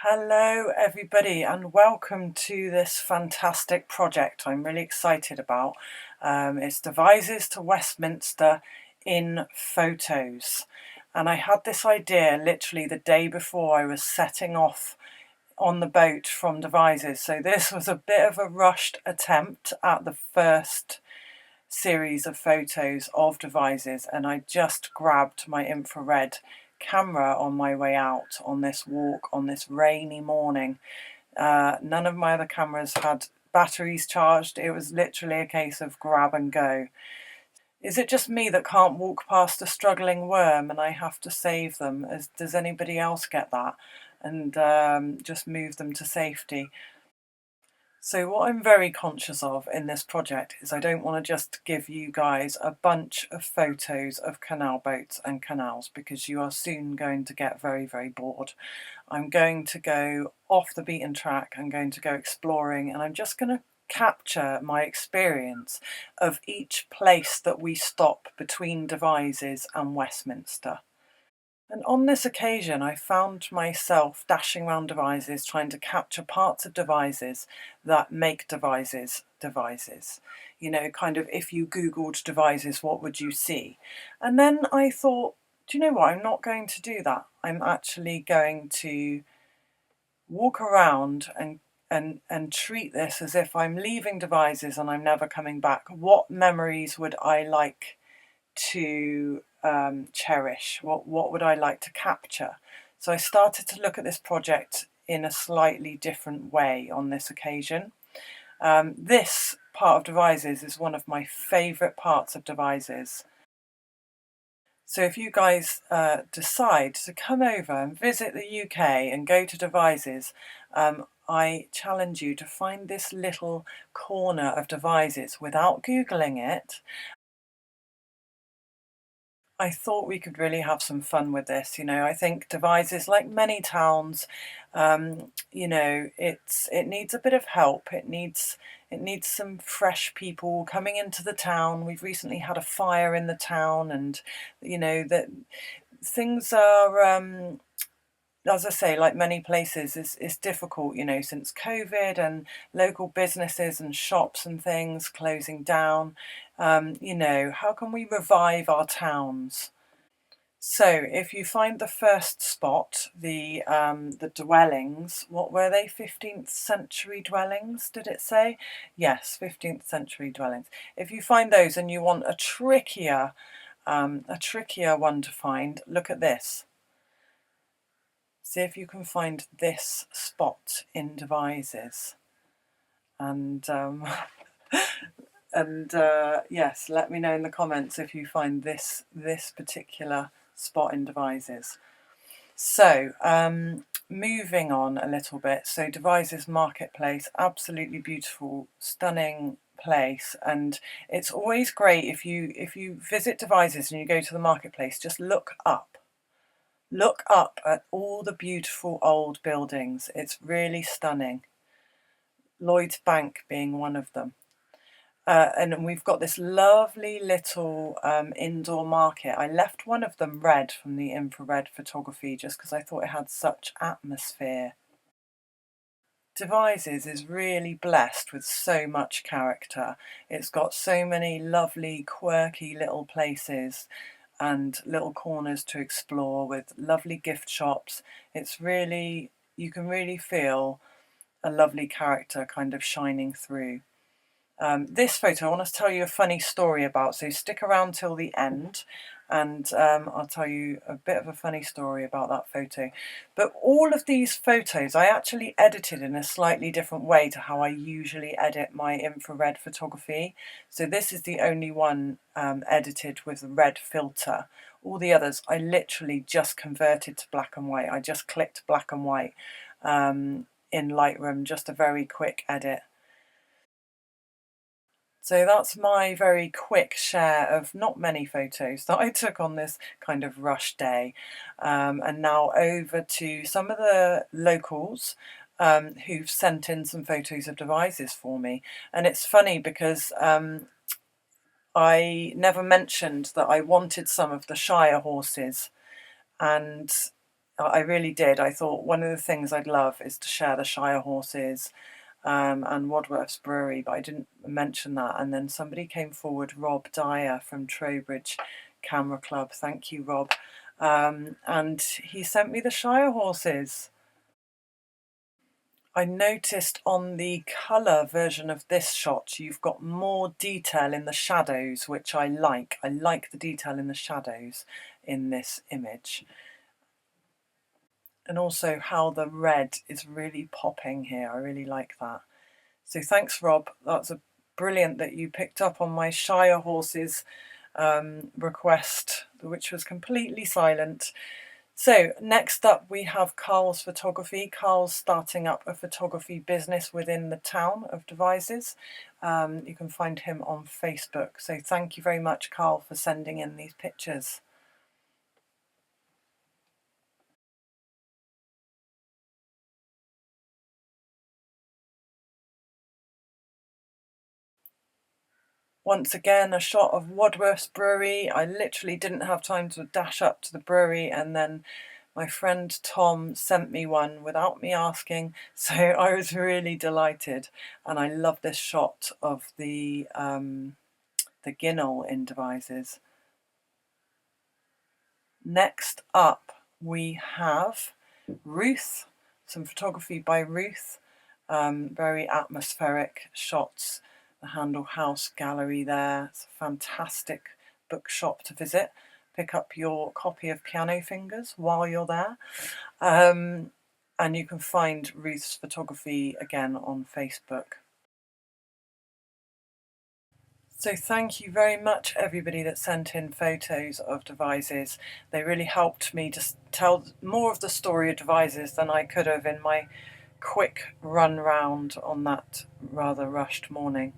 Hello, everybody, and welcome to this fantastic project I'm really excited about. It's Devizes to Westminster in photos. And I had this idea literally the day before I was setting off on the boat from Devizes. So this was a bit of a rushed attempt at the first series of photos of Devizes, and I just grabbed my infrared camera on my way out on this walk on this rainy morning. None of my other cameras had batteries charged. It was literally a case of grab and go. Is it just me that can't walk past a struggling worm and I have to save them? Does anybody else get that? And just move them to safety? So what I'm very conscious of in this project is I don't want to just give you guys a bunch of photos of canal boats and canals, because you are soon going to get very, very bored. I'm going to go off the beaten track. I'm going to go exploring, and I'm just going to capture my experience of each place that we stop between Devizes and Westminster. And on this occasion, I found myself dashing around Devizes, trying to capture parts of Devizes that make Devizes Devizes. You know, kind of if you Googled Devizes, what would you see? And then I thought, do you know what? I'm not going to do that. I'm actually going to walk around and treat this as if I'm leaving Devizes and I'm never coming back. What memories would I like to cherish? What would I like to capture? So I started to look at this project in a slightly different way on this occasion. This part of Devizes is one of my favourite parts of Devizes. So if you guys decide to come over and visit the UK and go to Devizes, I challenge you to find this little corner of Devizes without Googling it. I thought we could really have some fun with this. I think Devizes, like many towns, it needs a bit of help. It needs some fresh people coming into the town. We've recently had a fire in the town, and that things are, as I say, like many places, it's difficult, since COVID and local businesses and shops and things closing down. How can we revive our towns? So if you find the first spot, the dwellings, what were they? 15th century dwellings, did it say? Yes, 15th century dwellings. If you find those and you want a trickier one to find, look at this. See if you can find this spot in Devizes. And yes, let me know in the comments if you find this particular spot in Devizes. So moving on a little bit. So Devizes Marketplace, absolutely beautiful, stunning place, and it's always great if you visit Devizes and you go to the marketplace, just look up at all the beautiful old buildings. It's really stunning. Lloyd's Bank being one of them. And we've got this lovely little indoor market. I left one of them red from the infrared photography just because I thought it had such atmosphere. Devizes is really blessed with so much character. It's got so many lovely, quirky little places and little corners to explore with lovely gift shops. You can really feel a lovely character kind of shining through. This photo I want to tell you a funny story about, so stick around till the end and I'll tell you a bit of a funny story about that photo. But all of these photos I actually edited in a slightly different way to how I usually edit my infrared photography. So this is the only one edited with a red filter. All the others I literally just converted to black and white. I just clicked black and white in Lightroom, just a very quick edit. So that's my very quick share of not many photos that I took on this kind of rush day. And now over to some of the locals who've sent in some photos of Devizes for me. And it's funny because I never mentioned that I wanted some of the Shire horses, and I really did. I thought one of the things I'd love is to share the Shire horses and Wadworth's Brewery, but I didn't mention that. And then somebody came forward, Rob Dyer from Trowbridge Camera Club. Thank you, Rob. And he sent me the Shire horses. I noticed on the colour version of this shot, you've got more detail in the shadows, which I like. I like the detail in the shadows in this image. And also how the red is really popping here. I really like that. So thanks, Rob. That's brilliant that you picked up on my Shire horses request, which was completely silent. So next up we have Carl's photography. Carl's starting up a photography business within the town of Devizes. You can find him on Facebook. So thank you very much, Carl, for sending in these pictures. Once again, a shot of Wadworth's Brewery. I literally didn't have time to dash up to the brewery, and then my friend Tom sent me one without me asking, so I was really delighted. And I love this shot of the Ginnell in Devizes. Next up, we have Ruth, some photography by Ruth, very atmospheric shots. The Handel House Gallery there. It's a fantastic bookshop to visit. Pick up your copy of Piano Fingers while you're there. And you can find Ruth's photography again on Facebook. So thank you very much, everybody that sent in photos of Devizes. They really helped me to tell more of the story of Devizes than I could have in my quick run round on that rather rushed morning.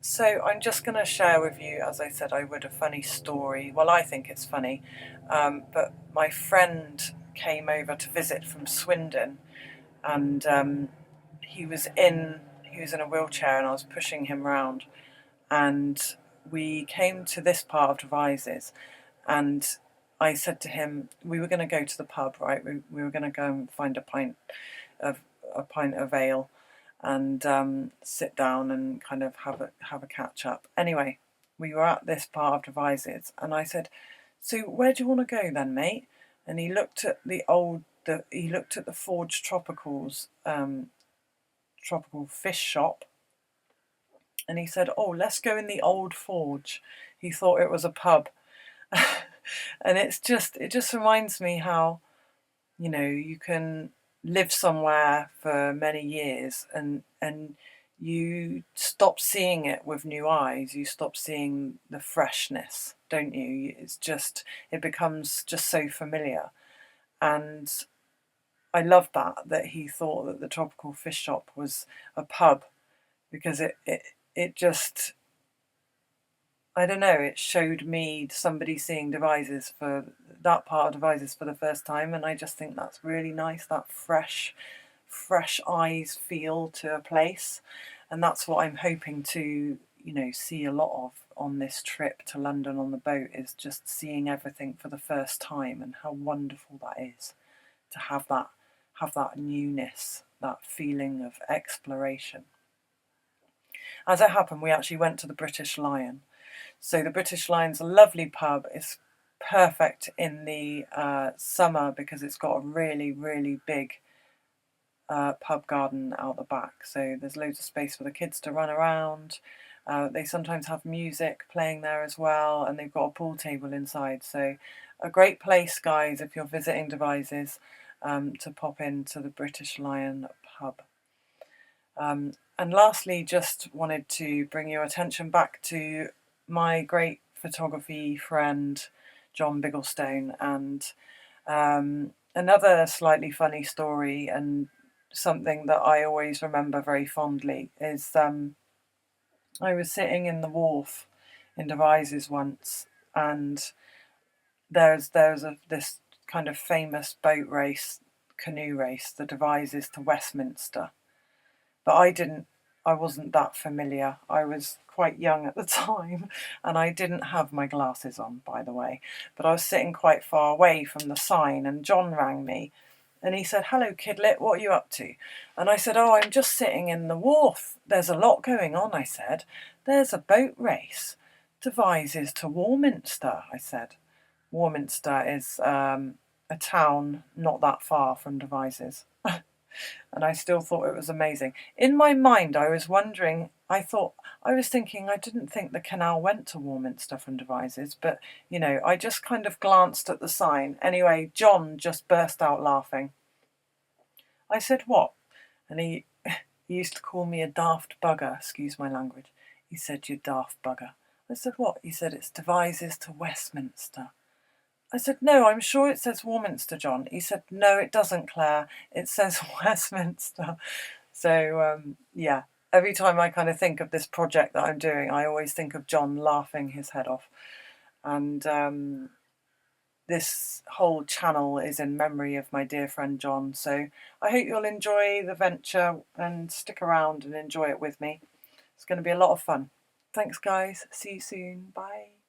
So I'm just going to share with you, as I said I would, a funny story. Well, I think it's funny, but my friend came over to visit from Swindon, and he was in a wheelchair, and I was pushing him round, and we came to this part of Devizes, and I said to him, we were going to go to the pub, right? We were going to go and find a pint of ale, and sit down and kind of have a catch up. Anyway, we were at this part of Devizes, and I said, "So where do you want to go then, mate?" And he looked at the Forge Tropicals tropical fish shop, and he said, "Oh, let's go in the old Forge." He thought it was a pub, and it just reminds me how, you can live somewhere for many years and you stop seeing it with new eyes. You stop seeing the freshness, don't you? It becomes just so familiar. And I love that he thought that the tropical fish shop was a pub, because it just, I don't know, it showed me somebody seeing Devizes for that part of Devizes for the first time, and I just think that's really nice, that fresh eyes feel to a place. And that's what I'm hoping to, see a lot of on this trip to London on the boat, is just seeing everything for the first time, and how wonderful that is to have that newness, that feeling of exploration. As it happened, we actually went to the British Lion. So the British Lion's a lovely pub. It's perfect in the summer because it's got a really, really big pub garden out the back. So there's loads of space for the kids to run around. They sometimes have music playing there as well, and they've got a pool table inside. So a great place, guys, if you're visiting Devizes, to pop into the British Lion pub. And lastly, just wanted to bring your attention back to my great photography friend, John Bigglestone, and another slightly funny story, and something that I always remember very fondly, is I was sitting in the wharf in Devizes once, and there's this kind of famous boat race, canoe race, the Devizes to Westminster. But I didn't I wasn't that familiar. I was quite young at the time and I didn't have my glasses on, by the way. But I was sitting quite far away from the sign and John rang me and he said, "Hello, Kidlet, what are you up to?" And I said, "Oh, I'm just sitting in the wharf. There's a lot going on," I said. "There's a boat race. Devizes to Warminster," I said. Warminster is a town not that far from Devizes. And I still thought it was amazing. In my mind, I was wondering, I was thinking, I didn't think the canal went to Warminster from Devizes, but, you know, I just kind of glanced at the sign. Anyway, John just burst out laughing. I said, "What?" And he used to call me a daft bugger, excuse my language. He said, "You daft bugger." I said, "What?" He said, "It's Devizes to Westminster." I said, "No, I'm sure it says Warminster, John." He said, "No, it doesn't, Claire. It says Westminster." So, yeah, every time I kind of think of this project that I'm doing, I always think of John laughing his head off. And this whole channel is in memory of my dear friend John. So I hope you'll enjoy the venture and stick around and enjoy it with me. It's going to be a lot of fun. Thanks, guys. See you soon. Bye.